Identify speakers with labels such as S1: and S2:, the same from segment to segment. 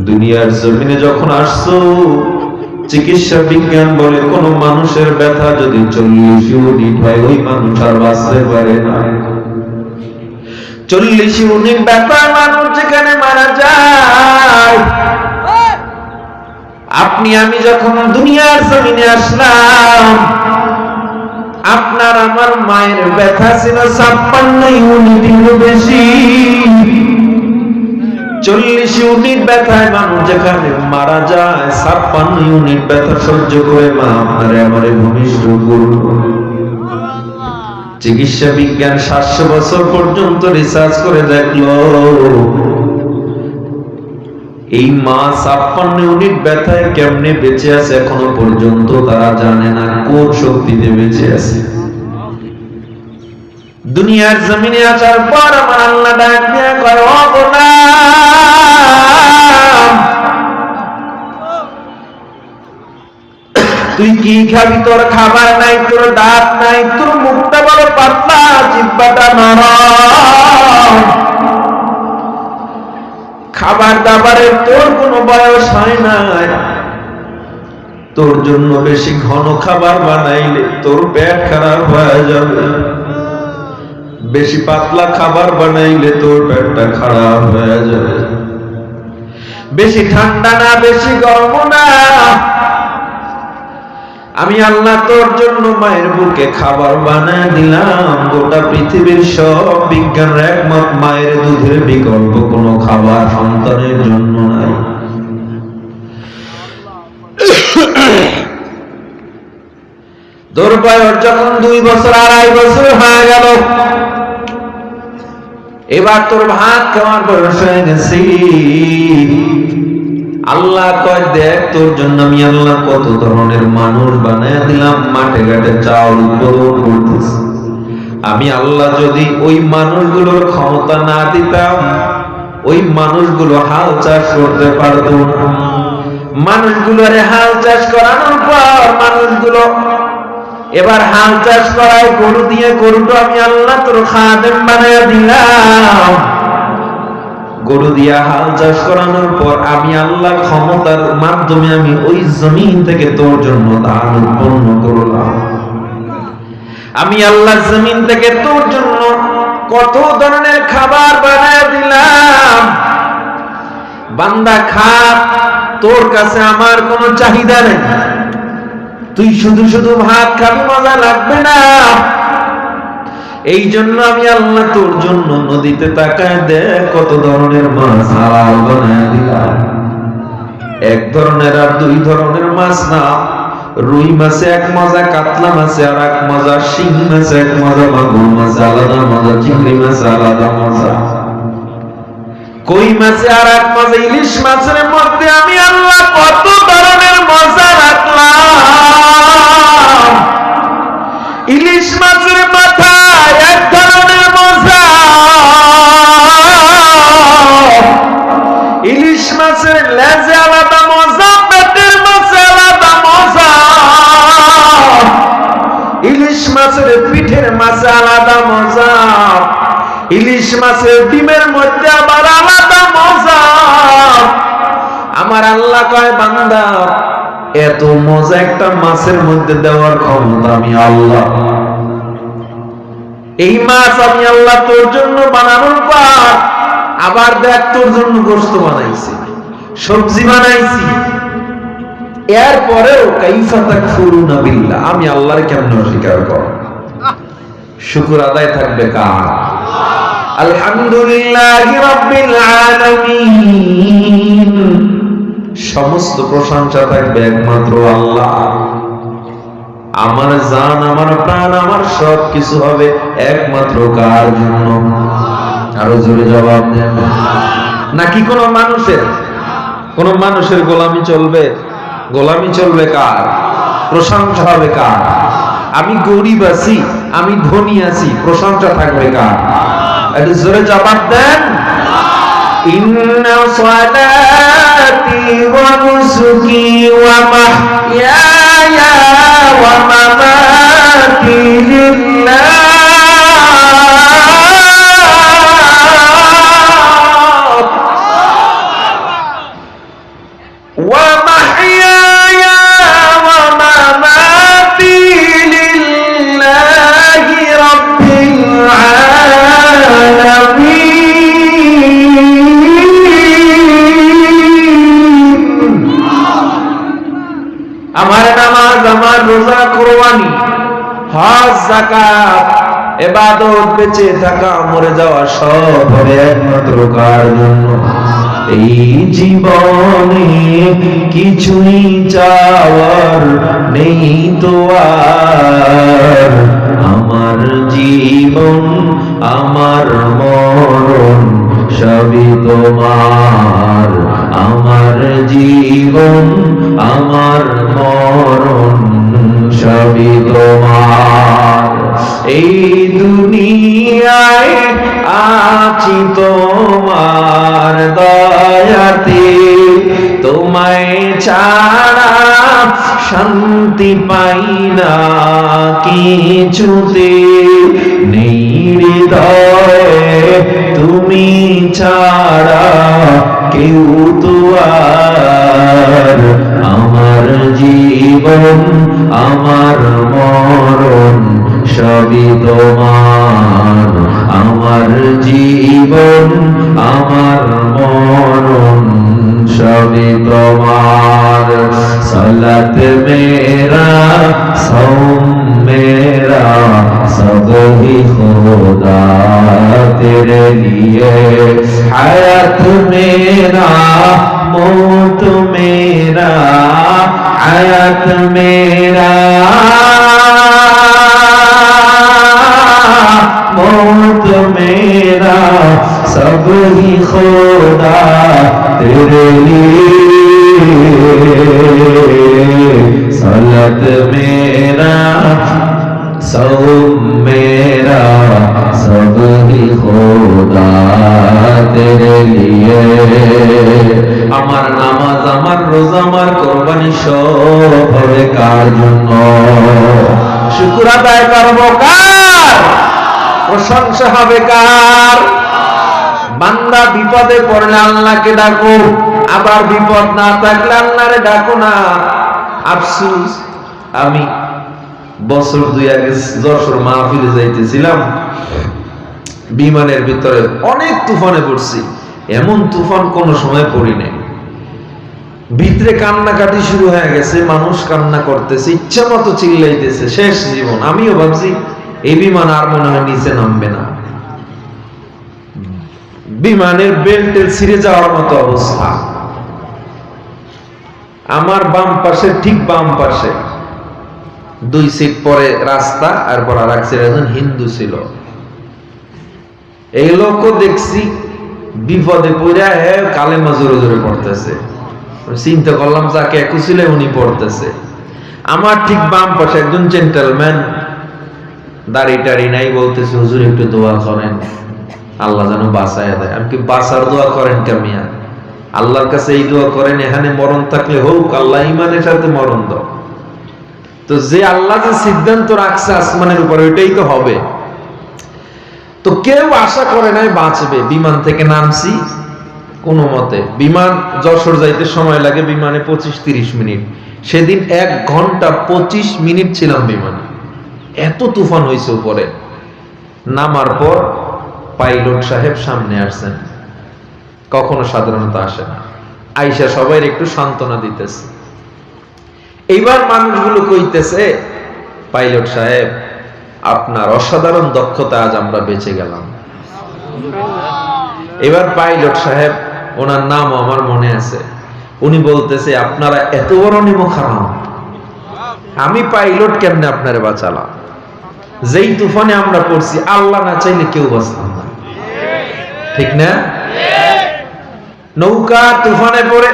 S1: দুনিয়ার জমিনে যখন আসছো, চিকিৎসা বিজ্ঞান বলে কোন মানুষের ব্যথা যদি 40 ইউনিট হয়, ওই মানুষ আর বাঁচতে পারে না। 40 ইউনিট ব্যথার মানুষ যেখানে মারা যায়। আপনি আমি যখন দুনিয়ার জমিনে আসলাম, আপনার আমার মায়ের ব্যথা ছিল 56 ইউনিটের বেশি। 40 ইউনিট ব্যথায় মানুষ যেখানে মারা যায়, 56 ইউনিট ব্যথা সহ্য করে মা আপনারে আমারে ভূমিষ্ঠ করল। চিকিৎসা বিজ্ঞান 700 বছর পর্যন্ত রিসার্চ করে দেখলো, এই মা 56 ইউনিট ব্যথায় কেমনে বেঁচে আছে এখনো পর্যন্ত তারা জানে না, কোন শক্তিতে বেঁচে আছে। দুনিয়ার জমিনে আসার পর আমার আল্লাহ ডাক দিয়ে কয়, ও গোলাম, তুই কি খাবি? তোর খাবার নাই, তোর দাঁত নাই, তোর মুখটা বড় পাতলা, জিহ্বাটা নরম, খাবার দাবারের তোর কোনো বয়স হয় নাই। তোর জন্য বেশি ঘন খাবার বানাইলে তোর পেট খারাপ হয়ে যাবে, বেশি পাতলা খাবার বানাইলে তোর পেটটা খারাপ হয়ে যাবে। বেশি ঠান্ডা না, বেশি গরম না, আমি আল্লাহ তোর জন্য মায়ের বুকে খাবার বানায় দিলাম। গোটা পৃথিবীর সব বিজ্ঞানের একমত, মায়ের দুধের বিকল্প কোনো খাবার সন্তানের জন্য নাই। তোর বয়স যখন 2 বছর 2.5 বছর হয়ে গেল, এবার তোর ভাত খাওয়ার বয়স হয়ে গেছে। আল্লাহ কয়, দেখ তোর জন্য আমি আল্লাহ কত ধরনের মানুষ বানায় দিলাম, মাঠে ঘাটে চাউল উৎপাদন করতেছে। আমি আল্লাহ যদি ওই মানুষগুলোর ক্ষমতা না দিতাম, ওই মানুষগুলো হাল চাষ করতে পারত না। মানুষগুলোরে হাল চাষ করানোর পর মানুষগুলো এবার হাল চাষ করায় গরু দিয়ে, গরুটা আমি আল্লাহ তোর খাদেম বানায় দিলাম। গরু দিয়া হাল চাষ করানোর পর আমি আল্লাহ ক্ষমতার মাধ্যমে আমি ওই জমিন থেকে তোর জন্য ধান উৎপন্ন করলাম। আমি আল্লাহ জমিন থেকে তোর জন্য কত ধরনের খাবার বানায় দিলাম। বান্দা খা, তোর কাছে আমার কোনো চাহিদা নেই, তুই শুধু শুধু ভাত খাবি, মজা লাগবে না। এই জন্য আমি আল্লাহ তোর জন্য নদীতে তাকায় দেখ কত ধরনের মাছ হালাল বানায় দিলাম। 1 ধরনের আর 2 ধরনের মাছ না, রুই মাছে এক মজা, কাতলা মাছে আর এক মজা, শিং মাছে এক মজা, মাগুর মাছে আলাদা মজা, চিংড়ি মাছে আলাদা মজা, কই মাছে আর এক মজা, ইলিশ মাছের মধ্যে আমি আল্লাহ কত ধরনের মজা রাখলাম। ইলিশ মাছের মাথায় 1 ধরনের মজা, ইলিশ মাছের লেজে আলাদা মজা, পেটের মাছে আলাদা মজা, ইলিশ মাছের পিঠের মাছে আলাদা মজা, ইলিশ মাছের ডিমের মধ্যে আবার আলাদা মজা। আমার আল্লাহ কয়, বান্দা এত মজা একটা মাছের মধ্যে দেওয়ার ক্ষমতা আমি আল্লাহ। এই মাছ আমি আল্লাহ তোর জন্য বানানোর পর আবার দেখ তোর জন্য গোশত বানাইছি, সবজি বানাইছি, এরপরেও কাইফা তাকফুরুনা বিল্লাহ, আমি আল্লাহর কেমনে অস্বীকার করো? শুকর আদায় থাকবে কার? আলহামদুলিল্লাহি রাব্বিল আলামিন। সমস্ত প্রশংসা থাকবে একমাত্র আল্লাহ। আমার জান, আমার প্রাণ, আমার সব কিছু হবে একমাত্র কার জন্য? আরো জোরে জবাব দেন। নাকি কোন মানুষের গোলামি চলবে? গোলামি চলবে কার? প্রশংসা হবে কার? আমি গরিব আছি, আমি ধনী আছি, প্রশংসা থাকবে কার? একটু জোরে জবাব দেন। ইন্না সালাতি ওয়া নুসুকি ওয়া মাহইয়ায়া ওয়া মামাতি লিল্লাহ কুরবানি, হজ, যাকাত, ইবাদত, বেঁচে থাকা, মরে যাওয়া সব হবে একমাত্র কার জন্য? এই জীবনে কিছুই চাওয়ার নেই তো আর, আমার জীবন আমার মরণ সবই তোমার, আমার জীবন আমার মরণ সবই তোমার। এই দুনিয়ায় আছি তোমার দয়াতে, তোমায় ছাড়া শান্তি পাই না কিছুতে, নেই হৃদয়ে তুমি ছাড়া কেউ তো আর, আমার জীবন আমার মরণ সবই তোমার, আমার জীবন আমার মরণ সবই তোমার। সালাত মেরা সৌম মেরা সব ही खुदा तेरे लिए, हयात मेरा मौत मेरा, हयात मेरा मौत मेरा सब ही खुदा तेरे लिए, सलत मेरा सौम मेरा सब ही खुदा तेरे लिए। আমার নামাজ, আমার রোজা, আমার কোরবানি সব হবে কার জন্য? শুকর আদায় করব কার? প্রশংসা হবে কার? বান্দা বিপদে পড়লে আল্লাহকে ডাকো, আবার বিপদ না থাকলে আল্লাহরে ডাকো না। আফসোস, আমি বছর 2 আগে যশোর মাহফিলে যাইতেছিলাম, বিমানের ভিতরে অনেক তুফানে পড়ছি, এমন তুফান কোন সময় পড়ি নাই। ভিতরে কান্নাকাটি শুরু হয়ে গেছে, মানুষ কান্না করতেছে, ইচ্ছা মতো চিল্লাইতেছে, শেষ জীবন। আমিও ভাবছি এই বিমান আর মনে হয় নিচে নামবে না, বিমানের বেল্টের ছিঁড়ে যাওয়ার মতো অবস্থা। আমার বাম পাশে, ঠিক বাম পাশে 2 সিট পরে রাস্তা, আর পর আর এক সিট একজন হিন্দু ছিল। এই লোকও দেখছি বিপদে পড়ে কালেমা জোরে জোরে পড়তেছে। চিন্তা করলাম যাকে একুছিলে উনি পড়তেছে। আমার ঠিক বাম পাশে একজন জেন্টলম্যান, দাড়ি টাড়ি নাই, বলতেছে হুজুর একটু দোয়া করেন, আল্লাহ যেন বাঁচায় দেয়। আমি কি বাঁচার দোয়া করেন কামিয়া? আল্লাহর কাছে এই দোয়া করেন, এখানে মরণ থাকলে হোক, আল্লাহ ইমানের সাথে মরণ দাও। তো যে আল্লাহ যে সিদ্ধান্ত রাখছে আসমানের উপরে, ওইটাই তো হবে। তো কেউ আশা করে নাই বাঁচবে। বিমান থেকে নামছি কোনো মতে, বিমান যশোর যাইতে সময় লাগে বিমানে 25-30 মিনিট, সেদিন 1 ঘন্টা 25 মিনিট ছিলাম বিমানে, এত তুফান হয়েছে উপরে। নামার পর পাইলট সাহেব সামনে আসছেন, কখনো সাধারণত আসে না, আইসা সবাই একটু সান্ত্বনা দিতেছে। এইবার মানুষগুলো কইতেছে, পাইলট সাহেব আপনার অসাধারণ দক্ষতা, আজ আমরা বেঁচে গেলাম। এবার পাইলট সাহেব, ওনার নাম আমার মনে আছে, উনি বলতেছে আপনারা এত বড় নিমখারাম, আমি পাইলট কেমনে আপনারে বাঁচালাম? যেই তুফানে আমরা পড়ছি, আল্লাহ না চাইলে কেউ বাঁচতাম না, ঠিক না? নৌকা তুফানে পড়ে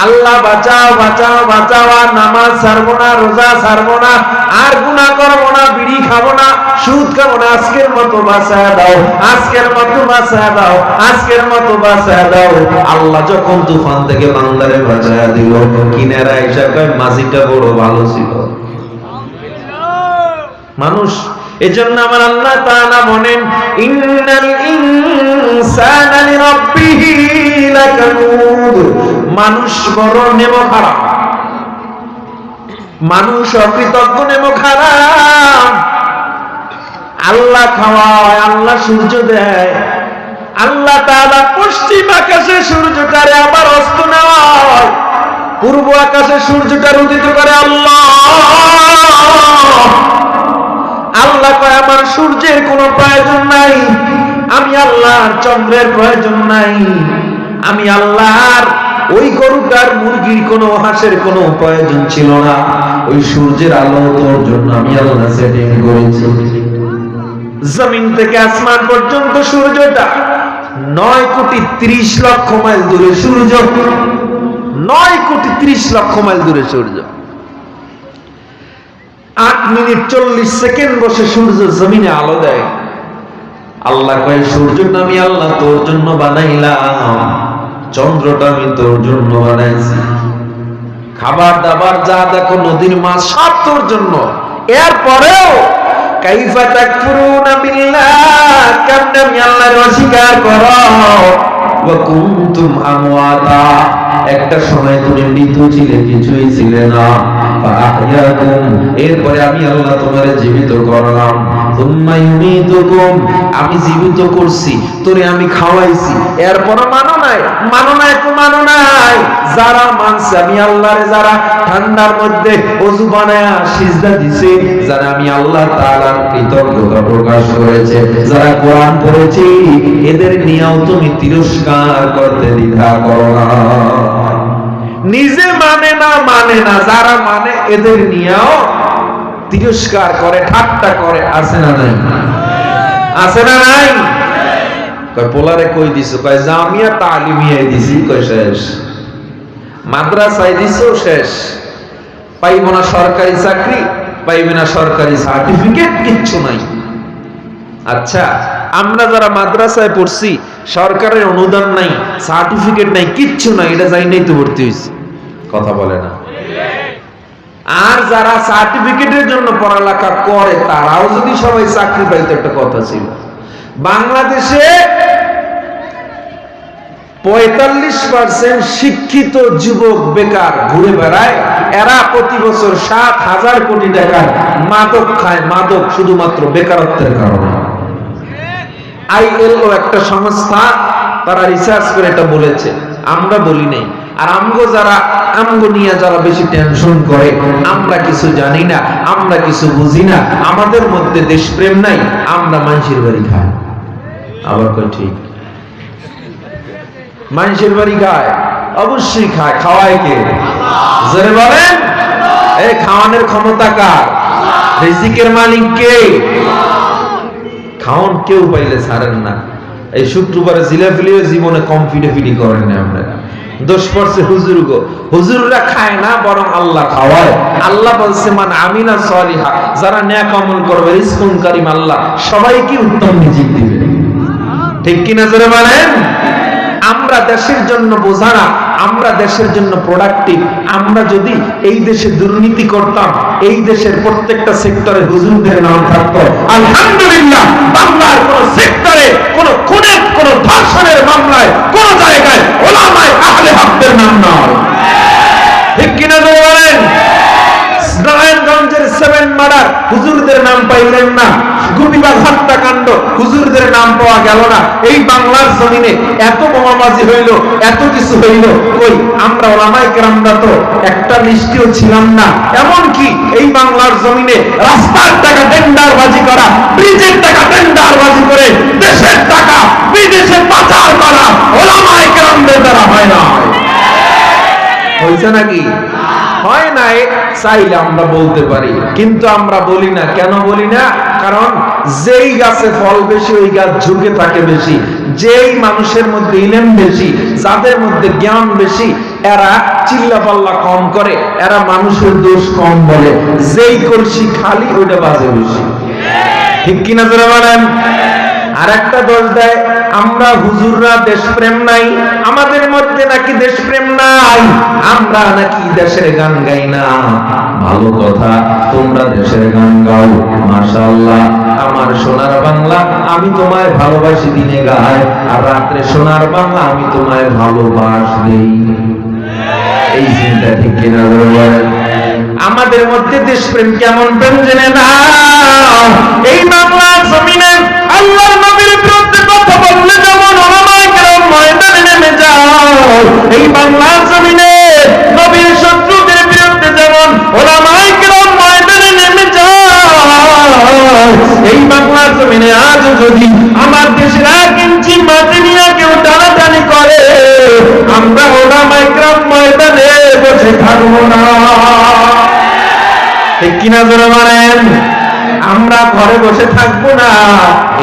S1: আল্লাহ বাঁচাও বাঁচাও বাঁচাও, আর নামাজ ছাড়বো না, রোজা ছাড়বো না, আর গুনাহ করবো না, বিড়ি খাবো না, সুদ খাবো না, আজকের মতো বাঁচায় দাও, আজকের মতো বাঁচায় দাও, আজকের মতো বাঁচায় দাও। আল্লাহ যখন তুফান থেকে বান্দারে বাঁচায় দিল, কিনারা এসে কয় মাঝিটা বড় ভালো ছিল। মানুষ, এজন্য আমার আল্লাহ তাআলা বলেন, ইন্নাল ইনসানা লিরাব্বিহি লাকানুদ, মানুষ বড় নেমখারাম, মানুষ অকৃতজ্ঞ নেমখারাম। আল্লাহ খাওয়ায়, আল্লাহ সূর্য দেয়, আল্লাহ তাআলা পশ্চিম আকাশে সূর্যটারে আবার অস্ত নেওয়ায়, পূর্ব আকাশে সূর্যটা উদিত করে আল্লাহ। সূর্যের কোনো প্রয়োজন নাই, আমি আল্লাহর চন্দ্রের প্রয়োজন নাই, আমি আল্লাহর ওই গরুটার মুরগির কোনো হাঁসের কোনো প্রয়োজন ছিল না। ওই সূর্যের আলো তোর জন্য আমি আল্লাহ সেটিং করেছি। জমিন থেকে আসমান পর্যন্ত সূর্যটা 9,30,00,000 মাইল দূরে সূর্য, 9,30,00,000 মাইল দূরে সূর্য। 8 মিনিট 40 সেকেন্ড বসে সূর্য জমিনে আলো দেয়। আল্লাহ কয় সূর্যটা আমি আল্লাহ তোর জন্য বানাইলাম, চন্দ্রটা আমি তোর জন্য বানাইছি, খাবার দাবার যা দেখো নদীর মাছ সব তোর জন্য। এরপরেও কাইফা তাকফুরুনা বিল্লাহ, কেমনে আমি আল্লাহর অস্বীকার করো। ওয়া কুনতুম আমওয়াতা, একটা সময় তুমি মৃত ছিলে, কিছুই ছিলে না। ফাআহইয়াকুম, এরপরে আমি আল্লাহ তোমারে জীবিত করলাম। সুম্মা ইউমীতুকুম, আমি জীবিত করছি, তোরে আমি খাওয়াইছি, এরপরও মানো নাই, মানো নাই তো মানো নাই। যারা মানছে আমি আল্লাহরে, যারা ঠান্ডার মধ্যে ওযু বানায়া সিজদা দিছে, যারা আমি আল্লাহ তাআলার কৃতজ্ঞতা প্রকাশ করেছে, যারা কোরআন পড়েছে, এদের নিয়েও তুমি তিরস্কার করতে দ্বিধা করো না। নিজে মানে না, যারা মানে এদের নিয়েও তিরস্কার করে, ঠাট্টা করে। আছে না নাই? আছে না নাই? কয় পোলারে কই দিছো? কয় জামিয়া তালিমিয়ায় দিছি। কয় শেষ। মাদ্রাসায় দিছো, শেষ। পাইব না সরকারি চাকরি, পাইবে না সরকারি সার্টিফিকেট, কিচ্ছু নাই। আচ্ছা, আমরা যারা মাদ্রাসায় পড়ছি, সরকারের অনুদান নাই, সার্টিফিকেট নাই, কিচ্ছু নাই, এটা যাই নাই তো ভর্তি হইছি। কথা বলে না। আর যারা সার্টিফিকেটের জন্য পড়ালেখা করে, তারাও যদি সবাই চাকরি পাইতো, একটা কথা ছিল। বাংলাদেশে 45% শিক্ষিত যুবক বেকার ঘুরে বেড়ায়। এরা প্রতি বছর 7,000 কোটি টাকার মাদক খায়, মাদক শুধুমাত্র বেকারত্বের কারণে। ILO একটা সংস্থা, তারা রিসার্চ করে এটা বলেছে, আমরা বলি নাই। আর আমগো নিয়ে যারা বেশি টেনশন করে, আমরা কিছু জানি না, আমরা কিছু বুঝি না, আমাদের মধ্যে দেশপ্রেম নাই, আমরা মানুষের বাড়ি খাই। আবার কই ঠিক? মানুষের বাড়ি খায়, অবশ্যই খায়। খাওয়ায় কে? জোরে বলেন। এই খাওয়ানোর ক্ষমতা কার? রিজিকের মালিক কে? খাওন কেউ পাইলে ছাড়েন না। এই শুক্রবারে জিলাফিলিও জীবনে কম ফিডি করেন না আপনারা। দোষ পড়ছে হুজুরগো, হুজুররা খায় না, বরং আল্লাহ খাওয়ায়। আল্লাহ বলছে মান আমিনা সলিহা, যারা নেক আমল করবে, রিজকুন কারীম, আল্লাহ সবাইকে উত্তম রিজিক দিবে। ঠিক কিনা জোরে বলেন। আমরা দেশের জন্য বোঝা না, আমরা দেশের জন্য প্রোডাক্টিভ। আমরা যদি এই দেশে দুর্নীতি করতাম, এই দেশের প্রত্যেকটা সেক্টরে হুজুরদের নাম থাকতো, আলহামদুলিল্লাহ। বাংলার কোন সেক্টরে কোন খুনের, কোন ধর্ষণের মামলায়, কোন জায়গায় ওলামায়ে আহলে হকদের নাম নয়। ঠিক কিনা জোরে বলেন। নারায়ণগঞ্জের 7 মার্ডার, হুজুরদের নাম পাইলেন না। গুপিবাগ হত্যাকাণ্ড, হুজুরদের নাম পাওয়া গেল না। এই বাংলার জমিনে এত বোমাবাজি হইল, এত কিছু হইল, কই আমরা ওলামায়ে কেরামরা তো একটা লিস্টেও ছিলাম না। এমন কি এই বাংলার জমিনে রাস্তার টাকা টেন্ডারবাজি করা, ব্রিজের টাকা টেন্ডারবাজি করে দেশের টাকা বিদেশে পাচার করা ওলামায়ে কেরামদের দ্বারা হয় না। হয়েছে নাকি? হয় নাই। চাইলে আমরা বলতে পারি, কিন্তু আমরা বলি না। কেন বলি না? কারণ যেই গাছে ফল বেশি, ওই গাছ ঝুঁকে থাকে বেশি। যেই মানুষের মধ্যে ইলম বেশি, যাদের মধ্যে জ্ঞান বেশি, এরা চিল্লাপাল্লা কম করে, এরা মানুষের দোষ কম বলে। যেই কলসি খালি, ওইটা বাজে বেশি। ঠিক কিনা যারা বলেন। আর একটা দোষ দেয়, আমরা হুজুররা দেশপ্রেম নাই, আমাদের মধ্যে নাকি দেশপ্রেম নাই, আমরা নাকি দেশের গান গাই না। ভালো কথা, তোমরা দেশের গান গাও, মাশাআল্লাহ। আমার সোনার বাংলা, আমি তোমায় ভালোবাসি দিনে গায়, আর রাত্রে সোনার বাংলা, আমি তোমায় ভালোবাসি। এই চিন্তা ঠিক কিনা বলেন। আমাদের মধ্যে দেশপ্রেম কেমন প্রেম জেনে নাও। এই বাংলার জমিনে আল্লাহর নবীর বিরুদ্ধে কথা বললে যেমন ওলামায়ে কেরাম ময়দানে নেমে যাও, এই বাংলার জমিনে নবীর শত্রুদের বিরুদ্ধে যেমন ওলামায়ে কেরাম ময়দানে নেমে যাও, এই বাংলার কিনা জোরে বলেন? আমরা ঘরে বসে থাকবো না।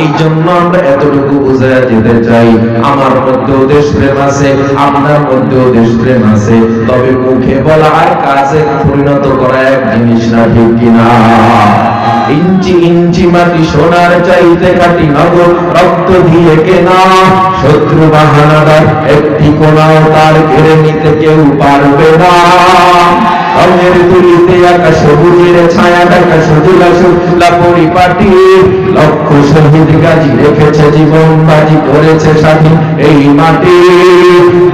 S1: এই জন্য আমরা এতটুকু বুঝায় দিতে চাই, আমার মধ্যেও দেশপ্রেম আছে, আপনার মধ্যেও দেশপ্রেম আছে, তবে মুখে বলা আর কাজে পরিণত করা এক জিনিস না, ঠিক কিনা? ইঞ্চি ইঞ্চি মাটি সোনার চাইতে খাঁটি নগদ রক্ত দিয়ে কেনা, শত্রু বাহানাদার একটি কোনাও তার কেড়ে নিতে কেউ পারবে না। রঙের তুলিতে আঁকা সবুজের ছায়া ঢাকা সজুলা শুক্লা পরিপাটি, লক্ষ শহীদ গাজী রেখেছে জীবন বাজি, করেছে স্বাধীন এই মাটি।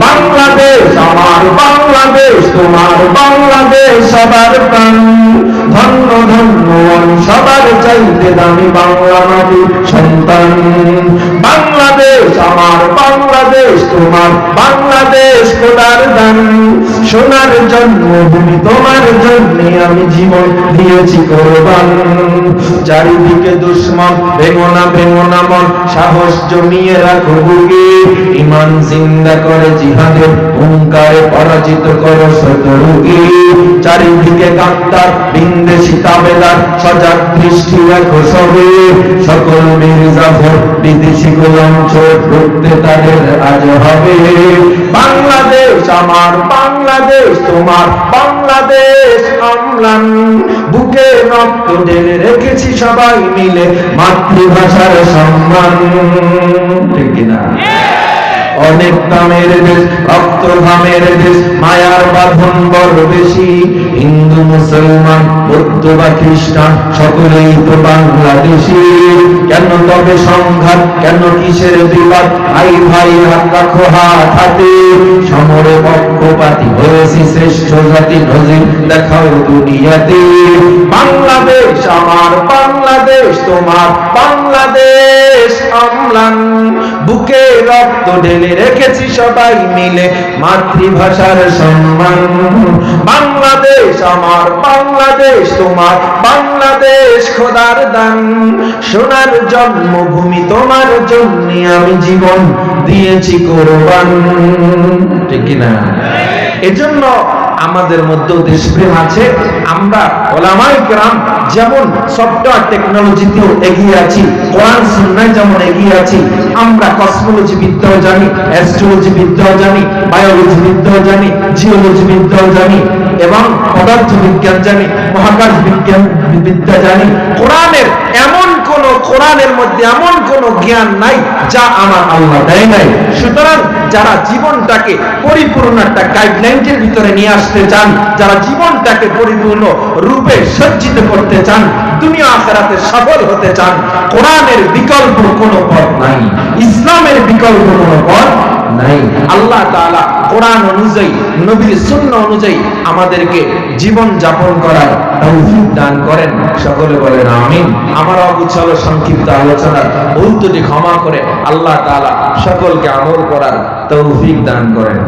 S1: বাংলাদেশ আমার বাংলাদেশ, তোমার বাংলাদেশ সবার প্রাণ, ধন্য ধন্য সবার চাইতে দামি বাংলা মাটির সন্তান। বাংলাদেশ আমার বাংলাদেশ, তোমার বাংলাদেশ খোদার দান, সোনার জন্মভূমি তোমার জন্য আমি জীবন দিয়েছি কোরবান। চারিদিকে দুশ্মন, ভেঙো না মন, সাহস জমিয়ে রাখো বুকে, ঈমান জিন্দা করে জিহাদের হুঙ্কারে পরাজিত করো শত্রুকে। চারিদিকে গাদ্দার বিন্দেশি তাবেদার, সজাগ দৃষ্টি রাখো সবে, সকল মির্জাফর বিদেশি গোলাম চোর রুখতে তাদের আজ হবে। বাংলাদেশ আমার বাংলাদেশ, তোমার বাংলাদেশ অম্লান, বুকে রক্ত ঢেলে রেখেছি সবাই মিলে মাতৃভাষার সম্মান, ঠিক কিনা? অনেক দামের দেশ, রক্ত ঘামের দেশ, মায়ার বাঁধন বড় বেশি, হিন্দু মুসলমান বৌদ্ধ বা খ্রিস্টান সকলেই তো বাংলাদেশি। কেন তবে সংঘাত, কেন কিসের বিবাদ, ভাই ভাই হাত রাখো হাত হাতে, সমরে পক্ষপাতী হয়েছি শ্রেষ্ঠ জাতি, নজির দেখাও দুনিয়াতে। বাংলাদেশ আমার বাংলাদেশ, তোমার বাংলাদেশ অম্লান, বুকে রক্ত ঢেলে রেখেছি সবাই মিলে মাতৃভাষার সম্মান। বাংলাদেশ আমার বাংলাদেশ, তোমার বাংলাদেশ খোদার দান, সোনার জন্মভূমি তোমার জন্য আমি জীবন দিয়েছি কোরবান, ঠিক কিনা? এজন্য আমাদের মধ্যেও দেশপ্রেম আছে। আমরা ওলামায়ে কেরাম যেমন সফটওয়্যার টেকনোলজিতেও এগিয়ে আছি, কোরআন সুন্নাহয় যেমন এগিয়ে আছি, আমরা কসমোলজি বিদ্যাও জানি, অ্যাস্ট্রোলজি বিদ্যাও জানি, বায়োলজি বিদ্যাও জানি, জিওলজি বিদ্যাও জানি, এবং পদার্থ বিজ্ঞান জানি, মহাকাশ বিজ্ঞান বিদ্যা জানি। কোরআনের মধ্যে এমন কোন জ্ঞান নাই যা আমার আল্লাহ দেয় নাই। সুতরাং যারা জীবনটাকে পরিপূর্ণ একটা গাইডলাইনের ভিতরে নিয়ে আসতে চান, যারা জীবনটাকে পরিপূর্ণ রূপে সজ্জিত করতে চান, দুনিয়া আখিরাতে সফল হতে চান, কোরআনের বিকল্প কোনো পথ নাই, ইসলামের বিকল্প কোনো পথ নাই। আল্লাহ তাআলা কোরআন অনুযায়ী, নবীর সুন্নাহ অনুযায়ী আমাদেরকে জীবন যাপন করার তৌফিক দান করেন। সকলে বলেন আমিন। আমার অগুচ্ছল সংক্ষিপ্ত আলোচনার ভুল ত্রুটি ক্ষমা করে আল্লাহ তাআলা সকলকে আমল করার তৌফিক দান করেন।